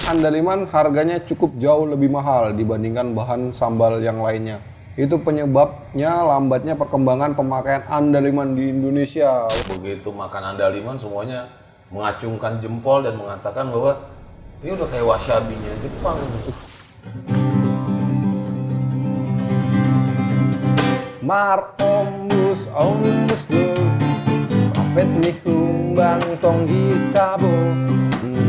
andaliman harganya cukup jauh lebih mahal dibandingkan bahan sambal yang lainnya. Itu penyebabnya lambatnya perkembangan pemakaian andaliman di Indonesia. Begitu makan andaliman semuanya mengacungkan jempol dan mengatakan bahwa ini udah kayak wasabinya Jepang. Mar ombus do Rapet nih humbang tong hitabo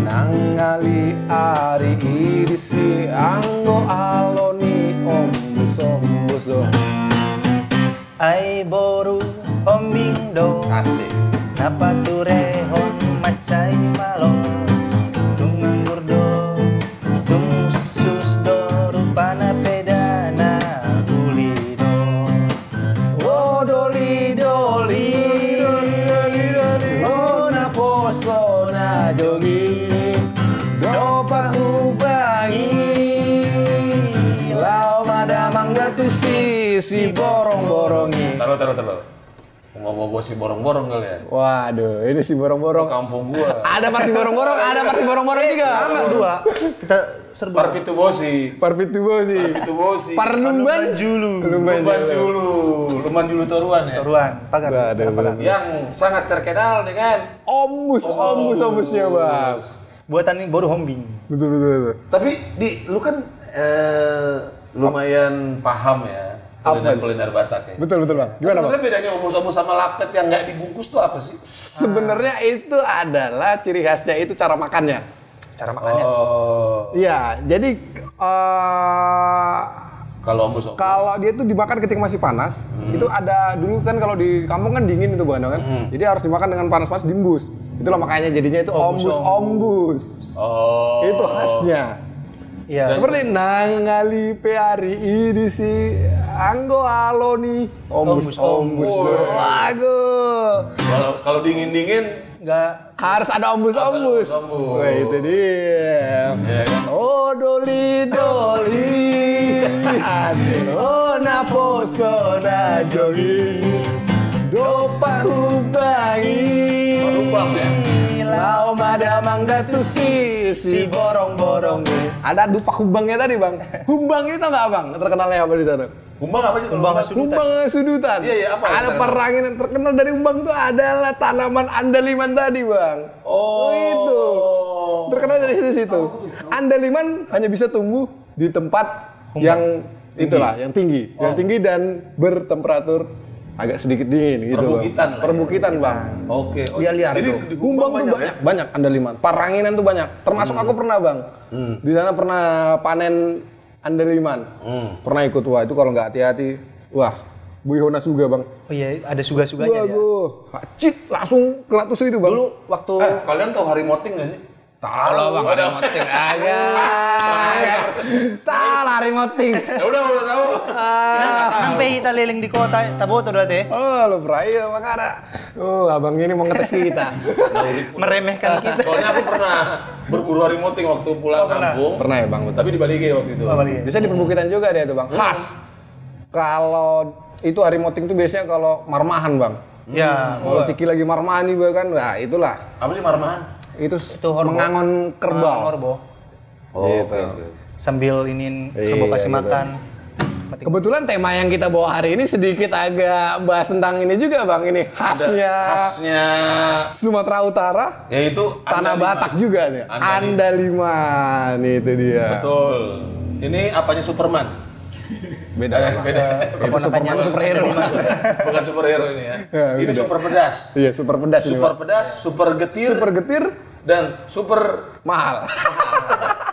Nangali ari irisi Anggo aloni ombus do Ai boru hombing do Asik. Napa turehon macai malong Tung anggur do Tung sus do Rupana pedana Uli do Oh doli Oh na poso na jogi Do pakubangi Lau madamang datu si borong-borongi. Taruh. Ngomong si borong-borong kalian. Waduh, ini si borong-borong. Kampung gua. Ada parsi borong-borong, ada parsi borong-borong juga. Sama dua. Kita serbu. Parpitubosi. Parnumban julu. Lumban julu Toruan ya. Toruan, pagar. Yang sangat terkenal dengan Ombusnya, Bang. Buatan ini baru hombing. Betul. Tapi lu kan lumayan paham ya kuliner Batak ya. Betul, Bang. Gimana, Bang? Sebenarnya bedanya ombus-ombus sama lapet yang nggak dibungkus tuh apa sih? Sebenarnya itu adalah ciri khasnya itu cara makannya. Oh. Iya, jadi Kalau ombus. kalau dia tuh dimakan ketika masih panas, itu ada dulu kan kalau di kampung kan dingin itu Bang kan. Jadi harus dimakan dengan panas-panas diembus. Itulah makanya jadinya itu ombus. Oh. Itu khasnya. Iya. Seperti nangali peari ini si anggo aloni ombus. Lagu. Kalau dingin Enggak Harus ada ombus. Wah, itu dia. Oh doli. Oh naposo na jogi. Do pakubangi. Parubang ya. Lau madamang datu si borong-borong. Ada dupa humbangnya tadi, Bang. Humbang itu nggak, Bang? Terkenalnya apa di sana? Humbang apa sih? Humbang sudutan. Iya, apa? Ada perangin yang terkenal dari Humbang itu adalah tanaman andaliman tadi, Bang. Oh. Itu. Terkenal dari situ. Andaliman hanya bisa tumbuh di tempat yang itulah, yang tinggi. Yang tinggi dan bertemperatur agak sedikit dingin gitu, Perbukitan Bang. lah ya. Perbukitan, Bang. Oke. Dia liar Jadi tuh. di Humbang tuh banyak andaliman. Paranginan tuh banyak. Termasuk aku pernah, Bang. Di sana pernah panen andaliman. Pernah ikut. Wah, itu kalau nggak hati-hati, wah, buihona juga, Bang. Oh iya, ada suga-suganya ya. Cip, langsung kena tusuk itu, Bang. Dulu waktu Kalian tahu harimoting nggak sih? Tahu lah, Bang, ada moting agak. Tahu lah remoting. Ya udah tahu. sampai kita liling di kota, taboto doa teh. Oh, lu peraya makanya. Oh, abang ini mau ngetes kita. Meremehkan kita. Soalnya aku pernah berburu harimau waktu pulang kampung. Pernah ya, Bang? Tapi di Balige waktu itu. Bisa di perbukitan juga dia tuh, Bang. Khas. Kalau itu harimau tuh biasanya kalau marmahan, Bang. Ya. Kalau Tiki lagi marmahan nih, kan, nah itulah. Apa sih marmahan? Itu horbo. mengangon kerbau. Horbo. Oh, oke. Sambil ini kerbau kasih gitu. makan. Kebetulan tema yang kita bawa hari ini sedikit agak bahas tentang ini juga, Bang. Ini khasnya Sumatera Utara, yaitu tanah Batak juga nih. Andaliman itu dia. Betul. Ini apanya Superman? Beda. Itu Superman superhero. Bukan superhero ini ya. Ini beda. super pedas. Iya, super pedas ini. Super Bang. pedas, super getir, Super getir dan super mahal.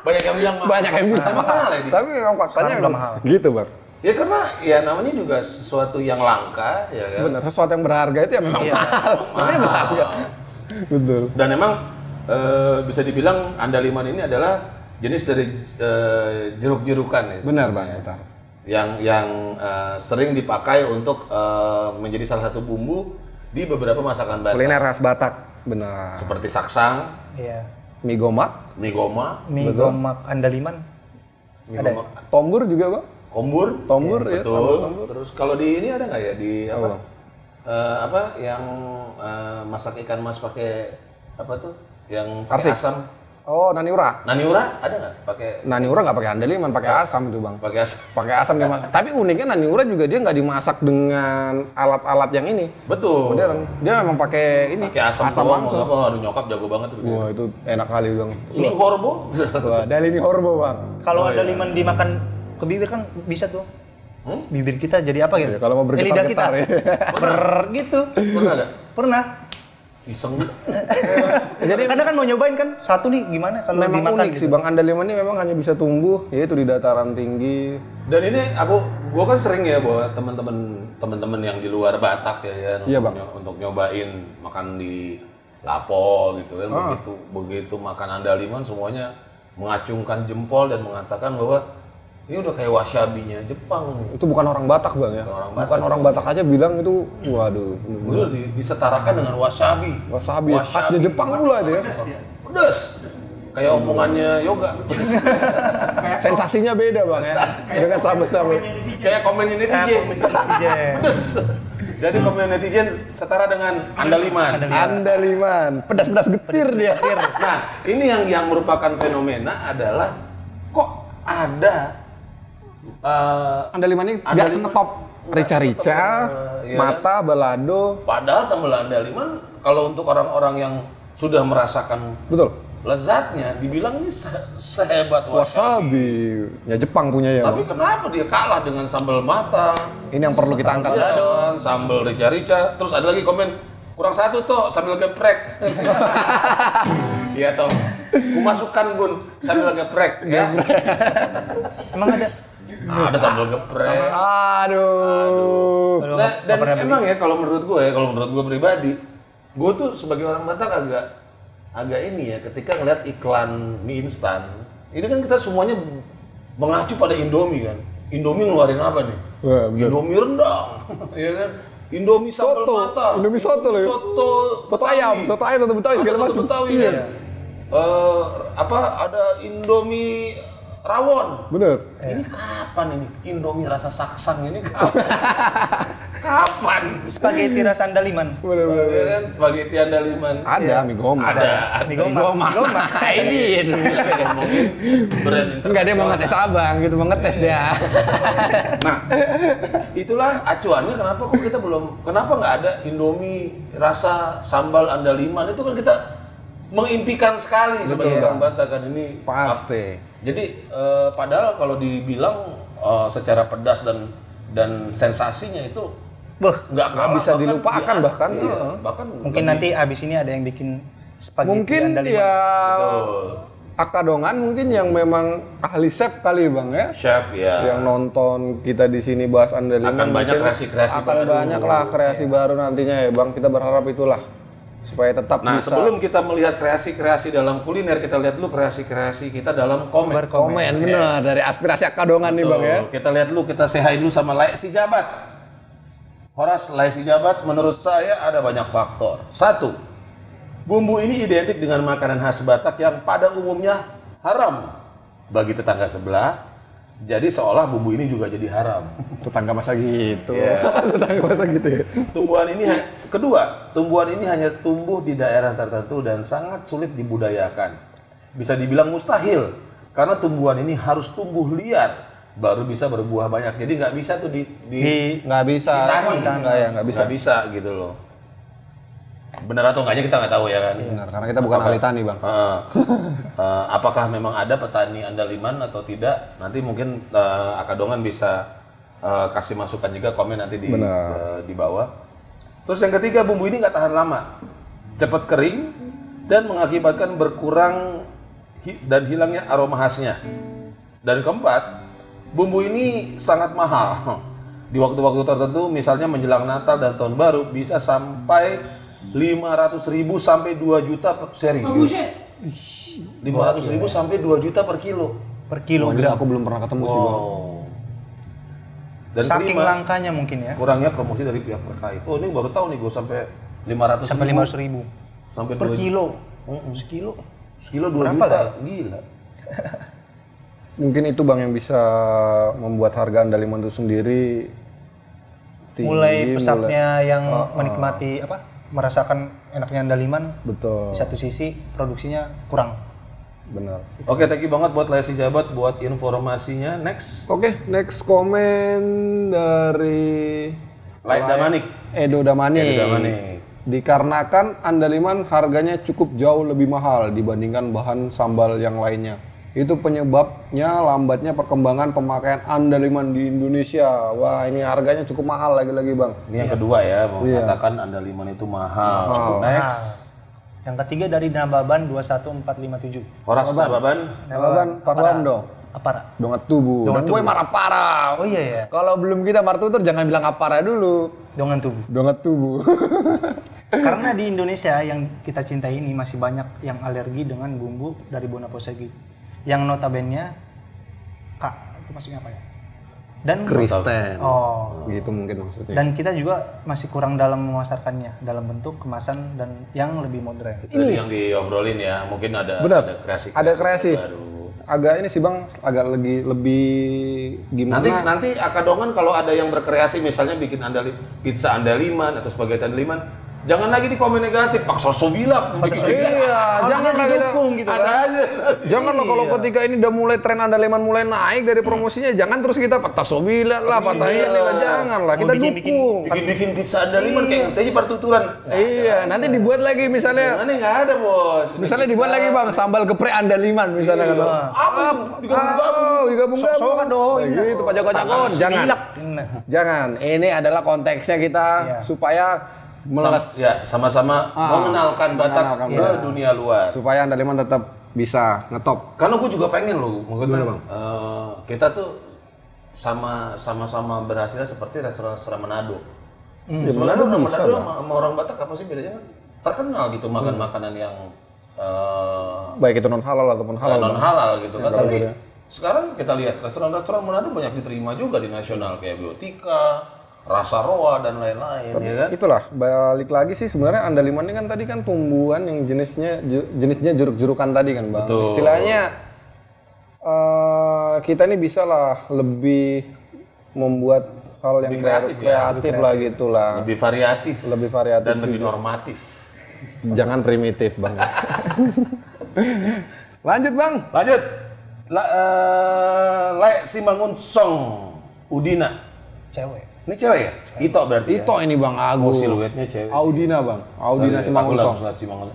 banyak yang bilang mahal. Banyak yang bilang Emang mahal ya, Di? Tapi memang faktanya Sekarang memang mahal. gitu, Bang. Ya karena ya namanya juga sesuatu yang langka, ya kan. Benar, sesuatu yang berharga itu ya memang mahal. Namanya berharga. Betul. Dan memang bisa dibilang andaliman ini adalah jenis dari jeruk-jerukan ya. Benar, sebenarnya. Bang, betul. Yang sering dipakai untuk menjadi salah satu bumbu di beberapa masakan Batak. Kuliner khas Batak. Benar. Seperti saksang, Iya. Mie gomak, mie goma, Mie gomak andaliman. mie Ada. gomak, tombur juga, Bang. tombur, ya, betul. sambal tombur. Terus kalau di ini ada nggak ya di Apa? apa yang masak ikan mas pakai apa tuh? Yang pakai Arsik. asam. Oh, Naniura. Naniura ada nggak? Pakai Naniura nggak pakai andaliman, pakai asam itu bang. pakai asam. Pakai asam dia masak. Tapi uniknya Naniura juga dia nggak dimasak dengan alat-alat yang ini. Betul. Modern. Dia memang pakai ini. Pakai asam doang, langsung. apa? Aduh, nyokap jago banget tuh. Wah itu enak kali bang. Susu horbo. Wah, Dalini Horbo bang. Kalau Oh, andaliman dimakan ke bibir kan bisa tuh. Bibir kita jadi apa gitu? Ya, kalau mau Lidah kita. bergetar-getar ya. Gitu. Pernah nggak? Pernah. Iseng. Jadi Karena kan mau nyobain kan satu nih gimana kalau memang dimakan unik gitu. sih bang. Andaliman ini memang hanya bisa tumbuh yaitu di dataran tinggi. Dan ini gua kan sering ya bawa teman-teman yang di luar Batak ya Iya, untuk, Bang. untuk nyobain makan di Lapo gitu kan. Begitu makan andaliman semuanya mengacungkan jempol dan mengatakan bahwa ini udah kayak wasabinya Jepang. Itu bukan orang Batak bang ya. Bukan orang Batak aja bilang itu, waduh. Udah disetarakan dengan wasabi. Wasabi. Khasnya Jepang pula itu ya. Pedes. Kayak omongannya yoga. Pedes. Sensasinya beda bang ya. Dengan sambal-sambal. Kayak komennya netizen. Pedes. Jadi komen netizen setara dengan andaliman. Andaliman. Pedas-pedas getir dia. Nah, ini yang merupakan fenomena adalah kok ada Andaliman ini nggak senetop rica-rica, iya. mata, balado. Padahal sambal andaliman kalau untuk orang-orang yang sudah merasakan Betul. lezatnya dibilang ini sehebat wasabi. Wasabi. Ya Jepang punya ya. Tapi kenapa dia kalah dengan sambal mata? Ini yang perlu kita angkat. Iya kan, sambal rica-rica. Terus ada lagi komen kurang satu toh sambil geprek. Iya toh. Ku masukkan Gun sambil geprek ya. Emang ada? Ada sambal geprek. Aduh. Nah, dan emang ya kalau menurut gue pribadi, gue tuh sebagai orang Batak agak ini ya ketika ngeliat iklan mie instan. Ini kan kita semuanya mengacu pada Indomie kan. Indomie ngeluarin apa nih? Wah, bener. Indomie rendang, ya kan? Indomie sambal Soto. mata. Indomie soto loh ya. Soto ayam, soto Betawi segala Soto macam. Betawi Iya. kan. Ada Indomie rawon. Bener. Ini kapan ini? Indomie rasa saksang ini kapan? Kapan? Spaghetti rasa andaliman. Bener. Ya kan, spaghetti andaliman. Ada mie goma. Ada. Mie goma. Ini Indonesia. Ngomongin brand Enggak, dia mau ngetes abang gitu, mau ngetes dia. Nah, itulah acuannya kenapa nggak ada Indomie rasa sambal andaliman. Itu kan kita mengimpikan sekali sebagai orang Batak kan ini. Pasti. Jadi padahal kalau dibilang secara pedas dan sensasinya itu nggak bisa dilupakan bahkan. Iya, bahkan Mungkin nanti abis ini ada yang bikin spaghetti Mungkin andaliman. ya betul. Akadongan mungkin yang memang ahli chef kali bang ya. Chef ya. Yang nonton kita di sini bahas andaliman. Akan banyak mungkin kreasi-kreasi akan baru. banyak lah kreasi baru nantinya ya bang. Kita berharap itulah supaya tetap Nah, bisa. sebelum kita melihat kreasi-kreasi dalam kuliner, kita lihat dulu kreasi-kreasi kita dalam komen. Komen bener dari aspirasi Akadongan nih bang ya. Tuh, kita lihat dulu, kita say hi dulu sama Laek Si Jabat. Horas Laek Si Jabat, menurut saya ada banyak faktor. 1. Bumbu ini identik dengan makanan khas Batak yang pada umumnya haram bagi tetangga sebelah. Jadi seolah bumbu ini juga jadi haram. Tetangga masa gitu. Iya. Tetangga masa gitu ya. Tumbuhan ini hanya tumbuh di daerah tertentu dan sangat sulit dibudayakan. Bisa dibilang mustahil karena tumbuhan ini harus tumbuh liar baru bisa berbuah banyak. Jadi nggak bisa tuh Nggak bisa. Ditani. Nggak bisa. Nggak bisa gitu loh. Benar atau enggaknya kita nggak tahu ya kan? Benar, karena kita bukan ahli tani bang. Apakah memang ada petani andaliman atau tidak? Nanti mungkin Akadongan bisa kasih masukan juga, komen nanti di bawah. Terus yang ketiga, bumbu ini nggak tahan lama, cepat kering dan mengakibatkan berkurang dan hilangnya aroma khasnya. Dan keempat, bumbu ini sangat mahal. Di waktu-waktu tertentu, misalnya menjelang Natal dan Tahun Baru, bisa sampai 500.000 sampai 2 juta per serius. 500.000 sampai 2 juta per kilo. Per kilo. Jadi aku belum pernah ketemu sih bang. Dan Saking kelima, langkanya mungkin ya. kurangnya promosi dari pihak terkait. Oh, ini baru tahu nih gue sampai 500.000. Sampai 500.000 sampai per 2 kilo. Sekilo. Sekilo 2 Berapa juta. lah? Gila. Mungkin itu bang yang bisa membuat harga andaliman itu sendiri tinggi. Mulai pesatnya yang menikmati merasakan enaknya andaliman. Betul. Di satu sisi produksinya kurang. Benar. Oke, thank you banget buat Lesi Jabat buat informasinya. Next. Oke, next komen dari Laik Damanik. Edo Damanik. Edo Damanik. Dikarenakan andaliman harganya cukup jauh lebih mahal dibandingkan bahan sambal yang lainnya. Itu penyebabnya lambatnya perkembangan pemakaian andaliman di Indonesia. Wah, ini harganya cukup mahal lagi-lagi, Bang. Ini yang kedua ya, mengatakan andaliman itu mahal. Next. Yang ketiga dari Nababan 21457. Horas Nababan. Nababan Parwam dong. Apara? Dongat tubuh. Dan gue marah parah. Oh iya ya. Kalau belum kita martutur jangan bilang apara dulu. Dongan tubuh. Dongat tubuh. Karena di Indonesia yang kita cintai ini masih banyak yang alergi dengan bumbu dari Bonaposegi. Yang notabene Kak, itu maksudnya apa ya? Dan Kristen. Oh. Gitu mungkin maksudnya. Dan kita juga masih kurang dalam memasarkannya dalam bentuk kemasan dan yang lebih modern. Itu yang diobrolin ya, mungkin ada Benar. ada kreasi. Ada kreasi. Baru. Agak ini sih Bang, agak lebih gimana? Nanti Akadongan kalau ada yang berkreasi misalnya bikin pizza andaliman atau spaghetti andaliman, jangan lagi di komen negatif, Pak Soso bilang. Iya, jangan lah kita gitu ada aja. Jangan lah kalau ketika ini udah mulai tren andaliman mulai naik dari promosinya, jangan terus kita patah sobilan lah, patah ini lah, jangan lah, kita dukung. Bikin pizza andaliman kayak aja partituran. Iya, nanti dibuat lagi misalnya. Ini nggak ada bos. Misalnya dibuat lagi Bang, sambal geprek andaliman misalnya kan. Apa? Digabung-gabung. Sok-sokan dong. Gitu, Pak Joko-Jakon. Jangan. Jangan. Ini adalah konteksnya kita supaya sama-sama mengenalkan Batak ke dunia luar. Supaya andaliman tetap bisa ngetop. Karena gue juga pengen loh, maksudnya kita tuh sama-sama berhasil seperti restoran Manado. Manado sama orang Batak apa sih bedanya? Terkenal gitu makan makanan yang baik itu non halal ataupun halal. Non halal gitu kan. Tapi sekarang kita lihat restoran-restoran Manado banyak diterima juga di nasional kayak Biotika, Rasa Roa dan lain-lain. Ya kan? Itulah balik lagi sih sebenarnya andaliman ini kan tadi kan tumbuhan yang jenisnya jeruk-jerukan tadi kan Bang. Betul. Istilahnya kita ini bisa lah lebih membuat hal yang kreatif lah gitulah. Lebih variatif dan lebih juga. normatif. Jangan primitif Bang. Lanjut Bang. Lanjut. Laik Simangun Song Udina. Cewek. Ini cewek ya? Ito berarti. Ito ini Bang Agus. Siluetnya cewek. Audina Bang. Audina Simangun Song.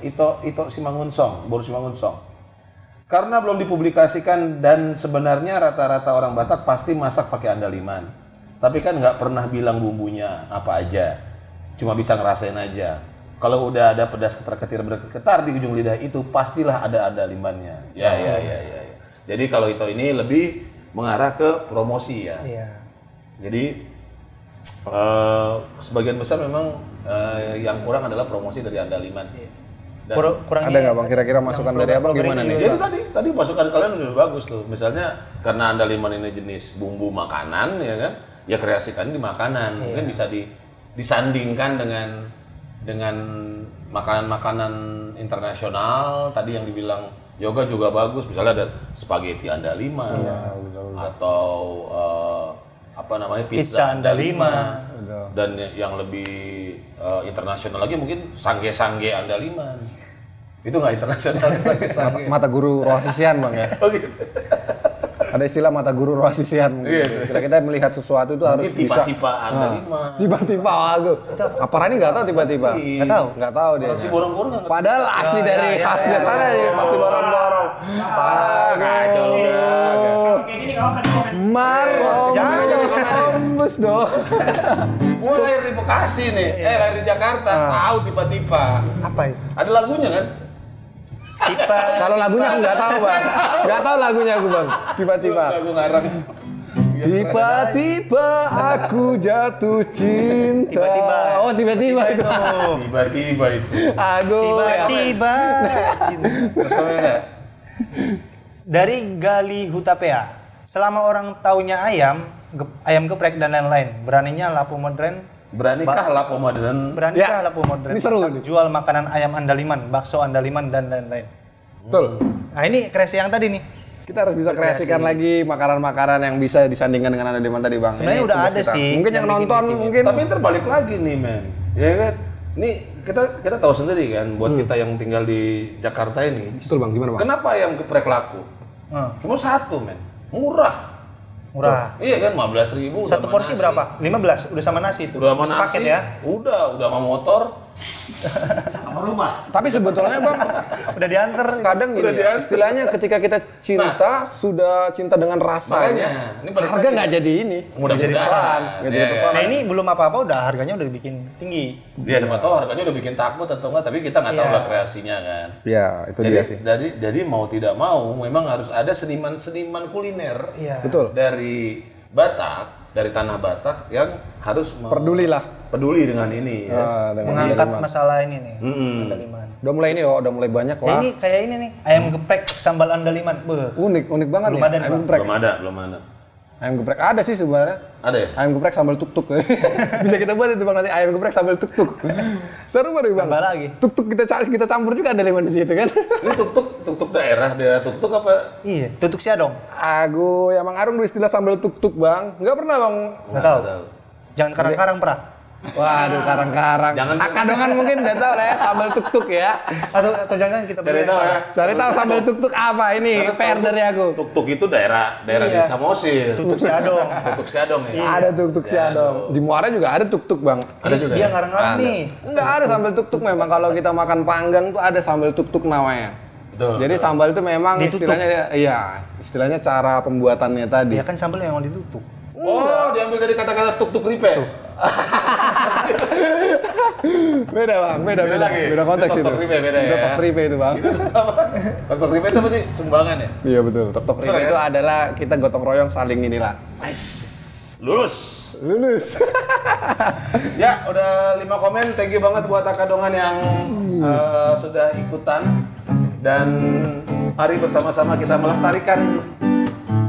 Ito Simangun Song, Boru Simangun Song. Karena belum dipublikasikan dan sebenarnya rata-rata orang Batak pasti masak pakai andaliman. Tapi kan nggak pernah bilang bumbunya apa aja. Cuma bisa ngerasain aja. Kalau udah ada pedas bergetar di ujung lidah itu pastilah ada andalimannya. Ya. Jadi kalau itu ini lebih mengarah ke promosi ya. Iya. Jadi sebagian besar memang yang kurang adalah promosi dari andaliman. Dan Kurang ada nggak Bang kira-kira masukan dari Abang gimana nih? itu tadi masukan kalian udah bagus tuh. Misalnya karena andaliman ini jenis bumbu makanan ya kan, ya kreasikan di makanan. Mungkin bisa disandingkan dengan makanan-makanan internasional tadi yang dibilang Yoga juga bagus. Misalnya ada spaghetti andaliman atau pizza andaliman. Dan yang lebih internasional lagi mungkin sangge-sangge andaliman. Itu nggak internasional sangge-sangge. Mata guru rohasisian Bang ya. Oh gitu. Ada istilah mata guru rohasisian. Istilah kita melihat sesuatu itu harus bisa. Tiba-tiba andaliman. Tiba-tiba aku. Apa ini nggak tahu tiba-tiba? Nggak tahu dia. Si borong-borong nggak. Padahal asli dari khasnya sana nih masih borong-borong. Kacau udah. Marong. Jangan hembus dong. Gua lahir di Bekasi nih, lahir di Jakarta, tahu tiba-tiba. Apa itu? Ada lagunya kan? Tiba. Kalau lagunya aku nggak tahu Bang. Nggak tahu lagunya aku Bang. Tiba-tiba. Lagu ngarang. Tiba-tiba aku jatuh cinta. Tiba-tiba. Oh tiba-tiba itu. Tiba-tiba itu. Aku. Tiba-tiba. Terus kamu Dari Gali Hutapea. Selama orang taunya ayam geprek dan lain-lain, beraninya Lapo Modern. Beranikah Lapo Modern? Beranekah Lapo Modern. Ini seru tetap jual makanan ayam andaliman, bakso andaliman dan lain-lain. Betul. Nah ini kreasi yang tadi nih. Kita harus bisa kreasikan lagi makanan-makanan yang bisa disandingkan dengan andaliman tadi Bang. Sebenarnya Ini udah tugas ada kita. sih Mungkin yang nonton bikin-bikin mungkin. Tapi ntar balik lagi nih men, ya kan? Nih kita tahu sendiri kan, buat kita yang tinggal di Jakarta ini. Betul Bang, gimana Bang? Kenapa ayam geprek laku? Cuma satu men, murah. Iya kan, 15.000. Satu porsi nasi. Berapa? 15, udah sama nasi itu. Udah sama nasi, paket ya? Udah sama motor. Sama rumah. Tapi sebetulnya Bang, udah diantar. Kadang gini ya, istilahnya ketika kita cinta, sudah cinta dengan rasanya, ini harga nggak jadi ini. Mudah-mudahan. Nah ini belum apa-apa udah harganya udah dibikin tinggi. Dia sama tahu harganya udah bikin takut atau enggak, tapi kita nggak tahu lah kreasinya kan. Iya, itu dia sih. Jadi mau tidak mau, memang harus ada seniman-seniman kuliner. Iya. Betul. Dari Batak, dari tanah Batak yang harus peduli dengan ini ya. Mengangkat masalah ini nih. Andaliman. Udah mulai ini loh, udah mulai banyak Ya lah. ini kayak ini nih, ayam geprek sambal andaliman. Unik banget Belum nih. ada nih, Ayam Bang. geprek. Belum ada. Ayam geprek ada sih sebenarnya. Ada ya? Ayam geprek sambal tuk-tuk. Bisa kita buat itu Bang nanti ayam geprek sambal tuk-tuk. Seru banget Bang. Tambah lagi. Tuk-tuk kita campur juga andaliman di situ kan. Ini tuk-tuk daerah tuk-tuk apa? Iya, tutuk siadong. Aku yang Mang Arung dulu istilah sambal tuk-tuk Bang. Enggak pernah Bang. Nggak tahu. Jangan karang-karang pernah. Waduh, karang-karang. Akadongan mungkin udah tahu lah ya sambal tuk-tuk ya. Atau jangan kita Cari tahu ya. Cari tahu sambal tuk-tuk apa ini? PR dari aku. Tuk-tuk itu daerah di Samosir. tutuk siadong. Tuk siadong ya. Ada tuk-tuk siadong. Di Muara juga ada tuk-tuk Bang. Ada juga. Dia Ya? ngarang-ngarang nih. Enggak ada sambal tuk-tuk memang kalau kita makan panggang tuh ada sambal tuk-tuk namanya. Betul. Jadi sambal itu memang Ditutuk. istilahnya cara pembuatannya tadi. Ya kan sambal memang ditutuk. Oh, diambil dari kata-kata tuk-tuk ripe. Beda Bang, beda konteks itu. Tok-tok ripe beda ya. Tok-tok ripe itu Bang. Tok-tok ripe itu apa sih? Sumbangan ya? Iya betul. Tok-tok ripe Betul, itu ya? adalah kita gotong royong saling inilah. Nice. Lulus. Ya, udah 5 komen. Thank you banget buat Akadongan yang sudah ikutan. Dan mari bersama-sama kita melestarikan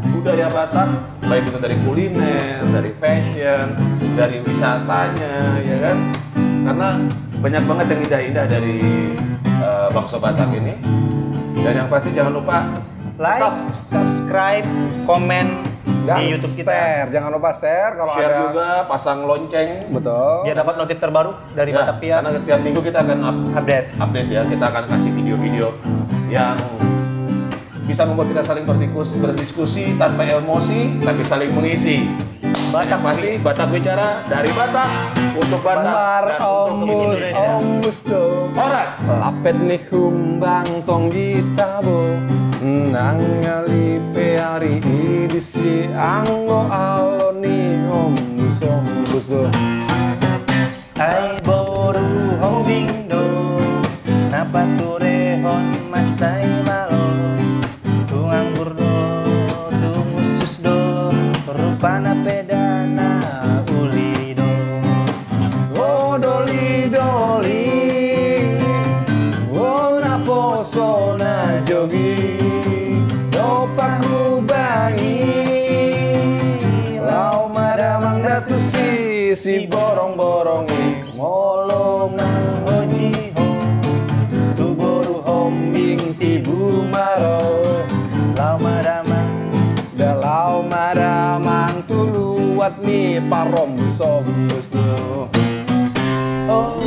budaya Batak, baik itu dari kuliner, dari fashion, dari wisatanya, ya kan? Karena banyak banget yang indah-indah dari bangsa Batak ini. Dan yang pasti jangan lupa Like, subscribe, komen Dan di YouTube kita. share, jangan lupa share kalau share ada. juga, pasang lonceng. Betul. Biar dapat notif terbaru dari Ya, Batavia. karena tiap minggu kita akan update ya. Kita akan kasih video-video yang bisa membuat kita saling berdiskusi tanpa emosi, tapi saling mengisi. Batak Pasti Batak bicara dari Batak untuk Batak dan untuk Indonesia. ombus do. Horas. Lapet nih humbang tong gitabo. Nang ngalipe hari ini si anggo aloni ombus do. Hai boru hombing do, napa turehon masai malo, tungang burdo, tungusus do, rupana pedana uli do. Oh doli oh na poso na jogi do paku bangi lau madamang datu si borong-borongi molong nang hoji ho tu boru hombing tibu maro lau madamang tuluat mi parom sombus tu. Oh